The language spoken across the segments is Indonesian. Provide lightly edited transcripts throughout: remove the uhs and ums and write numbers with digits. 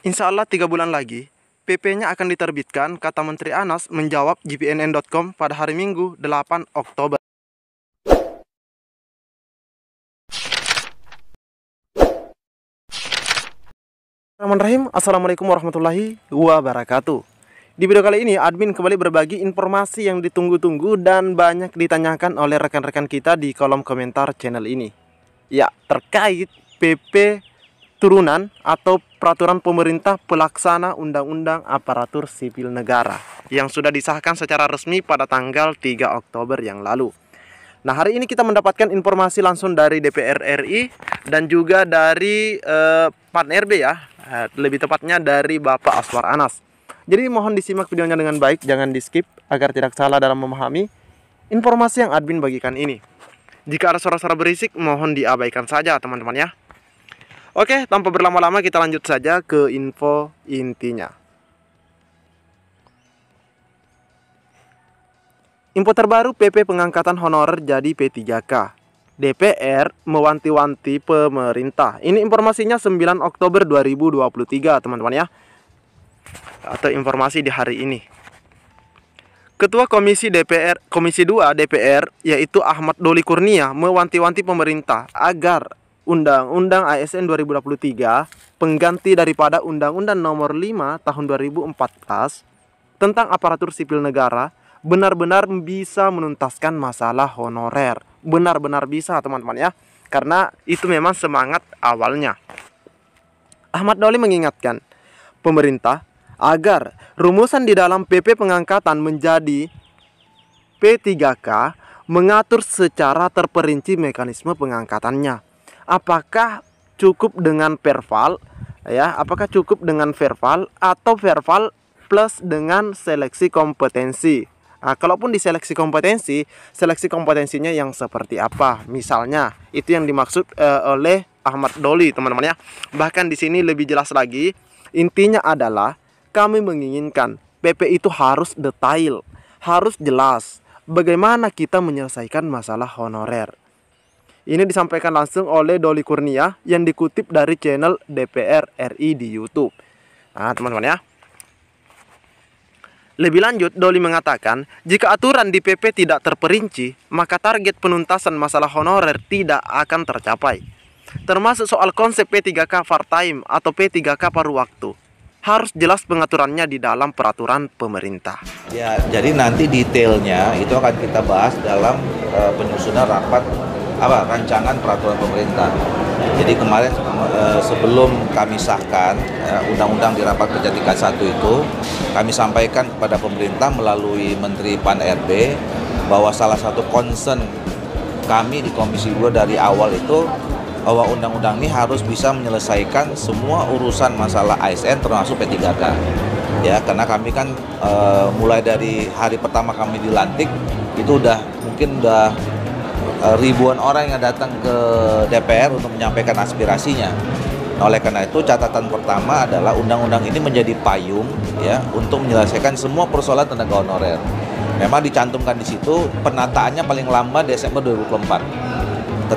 Insya Allah 3 bulan lagi, PP-nya akan diterbitkan, kata Menteri Anas menjawab GPNN.com pada hari Minggu 8 Oktober. Bismillahirrahmanirrahim. Assalamualaikum warahmatullahi wabarakatuh. Di video kali ini, admin kembali berbagi informasi yang ditunggu-tunggu dan banyak ditanyakan oleh rekan-rekan kita di kolom komentar channel ini. Ya, terkait PP turunan atau peraturan pemerintah pelaksana Undang-Undang Aparatur Sipil Negara yang sudah disahkan secara resmi pada tanggal 3 Oktober yang lalu. Nah, hari ini kita mendapatkan informasi langsung dari DPR RI dan juga dari PAN RB ya, lebih tepatnya dari Bapak Aswar Anas. Jadi mohon disimak videonya dengan baik, jangan di skip agar tidak salah dalam memahami informasi yang admin bagikan ini. Jika ada suara-suara berisik, mohon diabaikan saja teman-teman ya. Oke, tanpa berlama-lama kita lanjut saja ke info intinya. Info terbaru PP pengangkatan honorer jadi P3K. DPR mewanti-wanti pemerintah. Ini informasinya 9 Oktober 2023 teman-teman ya. Atau informasi di hari ini. Ketua Komisi 2 DPR yaitu Ahmad Doli Kurnia mewanti-wanti pemerintah agar Undang-Undang ASN 2023 pengganti daripada Undang-Undang Nomor 5 Tahun 2014 tentang aparatur sipil negara benar-benar bisa menuntaskan masalah honorer. Benar-benar bisa teman-teman ya. Karena itu memang semangat awalnya. Ahmad Doli mengingatkan pemerintah agar rumusan di dalam PP pengangkatan menjadi P3K mengatur secara terperinci mekanisme pengangkatannya. Apakah cukup dengan verbal ya? Apakah cukup dengan verbal atau verbal plus dengan seleksi kompetensi? Nah, kalaupun di seleksi kompetensinya yang seperti apa? Misalnya, itu yang dimaksud oleh Ahmad Doli, teman-teman ya. Bahkan di sini lebih jelas lagi, intinya adalah kami menginginkan PP itu harus detail, harus jelas bagaimana kita menyelesaikan masalah honorer. Ini disampaikan langsung oleh Doli Kurnia yang dikutip dari channel DPR RI di YouTube. Nah, teman-teman ya. Lebih lanjut, Doli mengatakan, jika aturan di PP tidak terperinci, maka target penuntasan masalah honorer tidak akan tercapai. Termasuk soal konsep P3K part-time atau P3K paruh waktu. Harus jelas pengaturannya di dalam peraturan pemerintah. Ya, jadi nanti detailnya itu akan kita bahas dalam penyusunan rapat rancangan peraturan pemerintah. Jadi kemarin sebelum kami sahkan undang-undang di rapat kerja tingkat 1 itu, kami sampaikan kepada pemerintah melalui Menteri PAN RB bahwa salah satu concern kami di Komisi 2 dari awal itu bahwa undang-undang ini harus bisa menyelesaikan semua urusan masalah ASN termasuk P3K. Ya, karena kami kan mulai dari hari pertama kami dilantik itu mungkin udah ribuan orang yang datang ke DPR untuk menyampaikan aspirasinya. Nah, oleh karena itu catatan pertama adalah undang-undang ini menjadi payung ya untuk menyelesaikan semua persoalan tenaga honorer. Memang dicantumkan di situ penataannya paling lambat Desember 2024.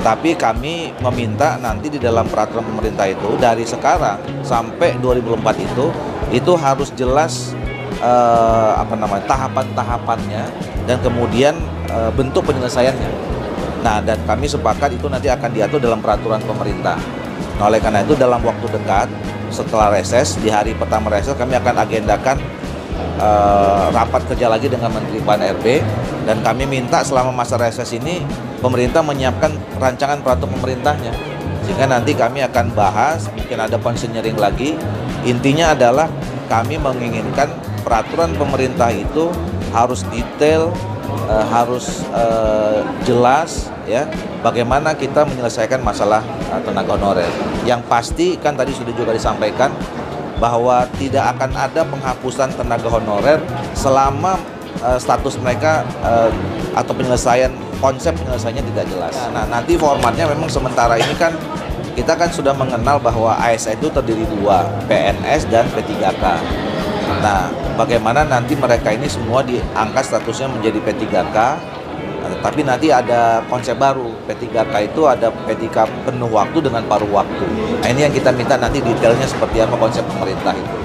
Tetapi kami meminta nanti di dalam peraturan pemerintah itu dari sekarang sampai 2024 itu harus jelas tahapan-tahapannya dan kemudian bentuk penyelesaiannya. Nah, dan kami sepakat itu nanti akan diatur dalam peraturan pemerintah. Nah, oleh karena itu dalam waktu dekat setelah reses, di hari pertama reses kami akan agendakan rapat kerja lagi dengan Menteri PAN RB dan kami minta selama masa reses ini pemerintah menyiapkan rancangan peraturan pemerintahnya. Sehingga nanti kami akan bahas, mungkin ada konseling lagi. Intinya adalah kami menginginkan peraturan pemerintah itu harus detail, harus jelas ya bagaimana kita menyelesaikan masalah tenaga honorer. Yang pasti kan tadi sudah juga disampaikan bahwa tidak akan ada penghapusan tenaga honorer selama status mereka atau konsep penyelesaiannya tidak jelas. Nah, nanti formatnya memang sementara ini kan kita kan sudah mengenal bahwa ASN itu terdiri dua, PNS dan P3K. Nah, bagaimana nanti mereka ini semua diangkat statusnya menjadi P3K Tapi nanti ada konsep baru, P3K itu ada P3K penuh waktu dengan paruh waktu. Nah, ini yang kita minta nanti detailnya seperti apa konsep pemerintah itu.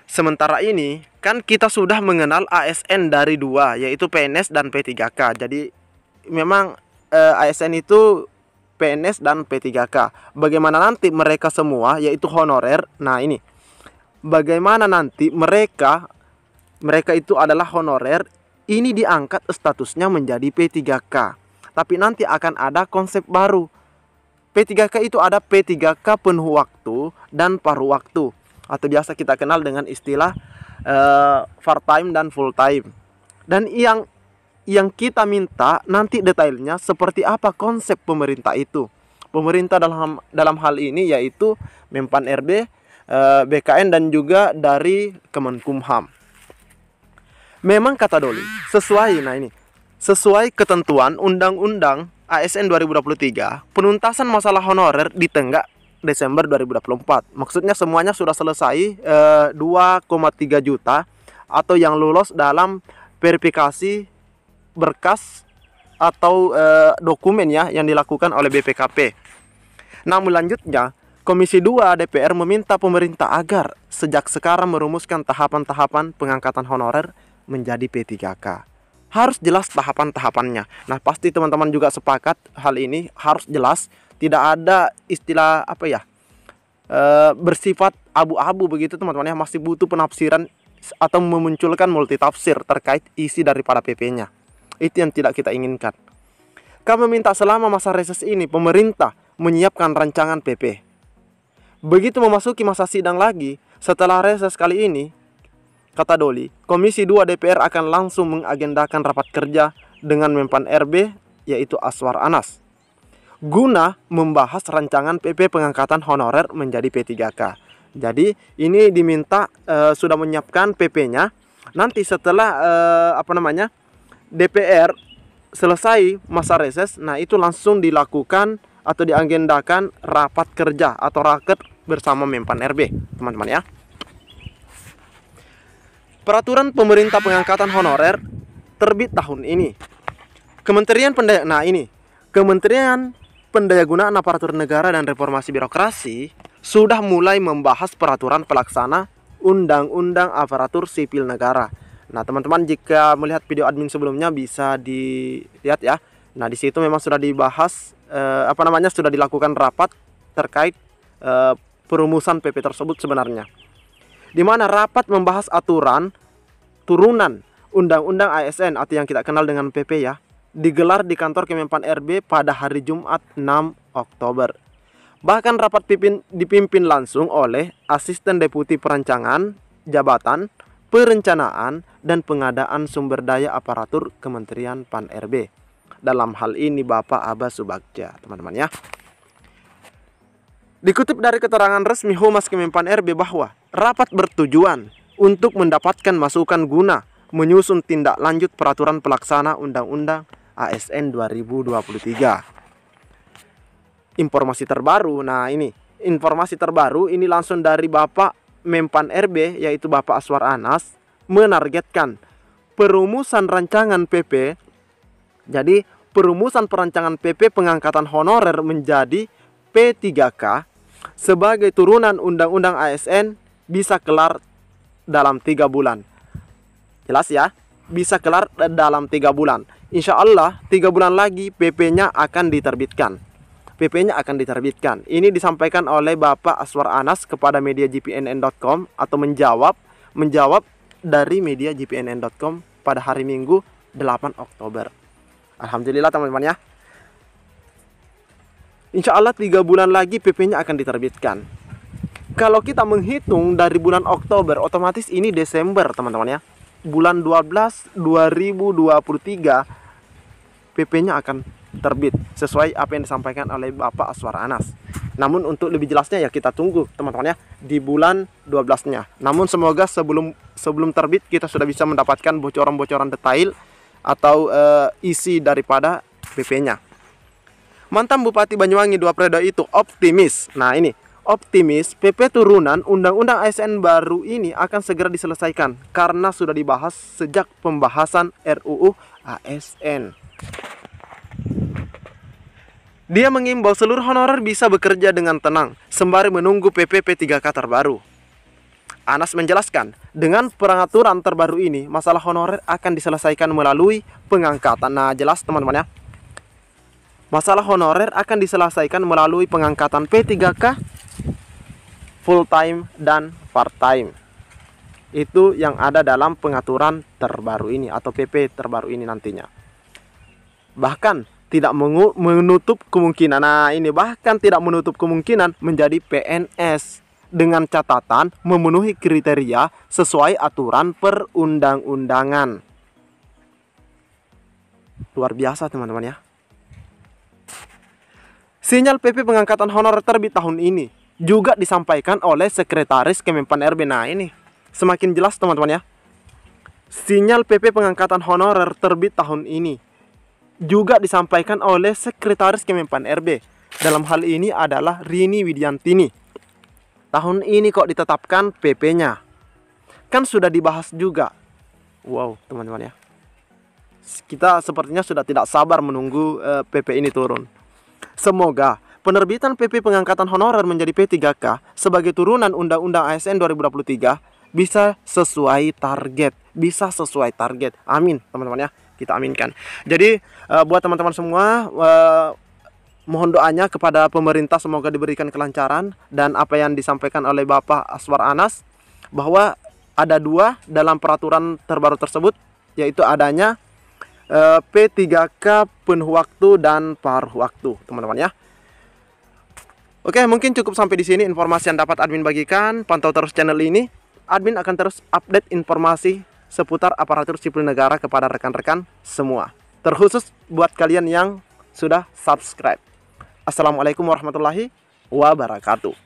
Sementara ini, kan kita sudah mengenal ASN dari dua, yaitu PNS dan P3K. Jadi, memang ASN itu PNS dan P3K. Bagaimana nanti mereka semua, yaitu honorer. Nah ini, bagaimana nanti mereka itu adalah honorer, ini diangkat statusnya menjadi P3K. Tapi nanti akan ada konsep baru. P3K itu ada P3K penuh waktu dan paruh waktu, atau biasa kita kenal dengan istilah part time dan full time. Dan yang kita minta nanti detailnya seperti apa konsep pemerintah itu. Pemerintah dalam hal ini yaitu Menpan RB, BKN dan juga dari Kemenkumham. Memang kata Doli sesuai ketentuan Undang-Undang ASN 2023, penuntasan masalah honorer di tenggak Desember 2024. Maksudnya semuanya sudah selesai, 2,3 juta atau yang lolos dalam verifikasi berkas atau dokumen ya yang dilakukan oleh BPKP. Namun lanjutnya, Komisi 2 DPR meminta pemerintah agar sejak sekarang merumuskan tahapan-tahapan pengangkatan honorer menjadi P3K. Harus jelas tahapan-tahapannya. Nah, pasti teman-teman juga sepakat hal ini harus jelas. Tidak ada istilah bersifat abu-abu begitu teman-teman ya. Masih butuh penafsiran atau memunculkan multitafsir terkait isi daripada PP-nya. Itu yang tidak kita inginkan. Kami minta selama masa reses ini pemerintah menyiapkan rancangan PP. Begitu memasuki masa sidang lagi setelah reses kali ini, kata Doli, Komisi 2 DPR akan langsung mengagendakan rapat kerja dengan Menpan RB yaitu Aswar Anas guna membahas rancangan PP pengangkatan honorer menjadi P3K. Jadi ini diminta sudah menyiapkan PP-nya. Nanti setelah DPR selesai masa reses, nah itu langsung dilakukan atau diagendakan rapat kerja atau raket bersama Menpan RB, teman-teman ya. Peraturan pemerintah pengangkatan honorer terbit tahun ini. Kementerian Pendayagunaan Aparatur Negara dan Reformasi Birokrasi sudah mulai membahas peraturan pelaksana Undang-Undang Aparatur Sipil Negara. Nah, teman-teman jika melihat video admin sebelumnya bisa dilihat ya. Nah, di situ memang sudah dibahas sudah dilakukan rapat terkait perumusan PP tersebut sebenarnya. Di mana rapat membahas aturan turunan Undang-Undang ASN atau yang kita kenal dengan PP ya, digelar di kantor Kemenpan RB pada hari Jumat 6 Oktober. Bahkan rapat dipimpin langsung oleh Asisten Deputi Perancangan, Jabatan, Perencanaan, dan Pengadaan Sumber Daya Aparatur Kementerian Pan RB. Dalam hal ini Bapak Abbas Subagja, teman-teman ya. Dikutip dari keterangan resmi Humas Kemenpan RB bahwa rapat bertujuan untuk mendapatkan masukan guna menyusun tindak lanjut peraturan pelaksana Undang-Undang ASN 2023. Informasi terbaru ini langsung dari Bapak Menpan RB yaitu Bapak Aswar Anas menargetkan perumusan rancangan PP. Jadi perumusan perancangan PP pengangkatan honorer menjadi P3K sebagai turunan Undang-Undang ASN bisa kelar dalam 3 bulan. Jelas ya, bisa kelar dalam 3 bulan. Insya Allah 3 bulan lagi PP-nya akan diterbitkan. Ini disampaikan oleh Bapak Aswar Anas kepada media gpnn.com atau menjawab dari media gpnn.com pada hari Minggu 8 Oktober. Alhamdulillah teman-teman ya. Insya Allah 3 bulan lagi PP-nya akan diterbitkan. Kalau kita menghitung dari bulan Oktober, otomatis ini Desember teman-teman ya. Bulan 12 2023 PP-nya akan terbit sesuai apa yang disampaikan oleh Bapak Aswar Anas. Namun untuk lebih jelasnya ya kita tunggu teman-teman ya di bulan 12-nya. Namun semoga sebelum terbit kita sudah bisa mendapatkan bocoran-bocoran detail atau isi daripada PP-nya. Mantan Bupati Banyuwangi 2 periode itu optimis. Nah ini optimis PP turunan Undang-Undang ASN baru ini akan segera diselesaikan karena sudah dibahas sejak pembahasan RUU ASN. Dia mengimbau seluruh honorer bisa bekerja dengan tenang sembari menunggu PP P3K terbaru. Anas menjelaskan, dengan peraturan terbaru ini, masalah honorer akan diselesaikan melalui pengangkatan. Nah, jelas teman-teman ya. Masalah honorer akan diselesaikan melalui pengangkatan P3K full time dan part time. Itu yang ada dalam pengaturan terbaru ini atau PP terbaru ini nantinya. Bahkan tidak menutup kemungkinan, nah ini bahkan tidak menutup kemungkinan menjadi PNS dengan catatan memenuhi kriteria sesuai aturan perundang-undangan. Luar biasa teman-teman ya. Sinyal PP pengangkatan honorer terbit tahun ini juga disampaikan oleh Sekretaris Kemenpan RB. Nah ini semakin jelas teman-teman ya. Sinyal PP pengangkatan honorer terbit tahun ini juga disampaikan oleh Sekretaris Kemenpan RB. Dalam hal ini adalah Rini Widiantini. Tahun ini kok ditetapkan PP-nya. Kan sudah dibahas juga. Wow teman-teman ya. Kita sepertinya sudah tidak sabar menunggu PP ini turun. Semoga penerbitan PP pengangkatan honorer menjadi P3K sebagai turunan Undang-Undang ASN 2023 bisa sesuai target. Amin teman-teman ya. Kita aminkan. Jadi buat teman-teman semua, mohon doanya kepada pemerintah semoga diberikan kelancaran. Dan apa yang disampaikan oleh Bapak Aswar Anas, bahwa ada dua dalam peraturan terbaru tersebut, yaitu adanya P3K penuh waktu dan paruh waktu teman-teman ya. Oke, mungkin cukup sampai di sini informasi yang dapat admin bagikan. Pantau terus channel ini. Admin akan terus update informasi seputar aparatur sipil negara kepada rekan-rekan semua, terkhusus buat kalian yang sudah subscribe. Assalamualaikum warahmatullahi wabarakatuh.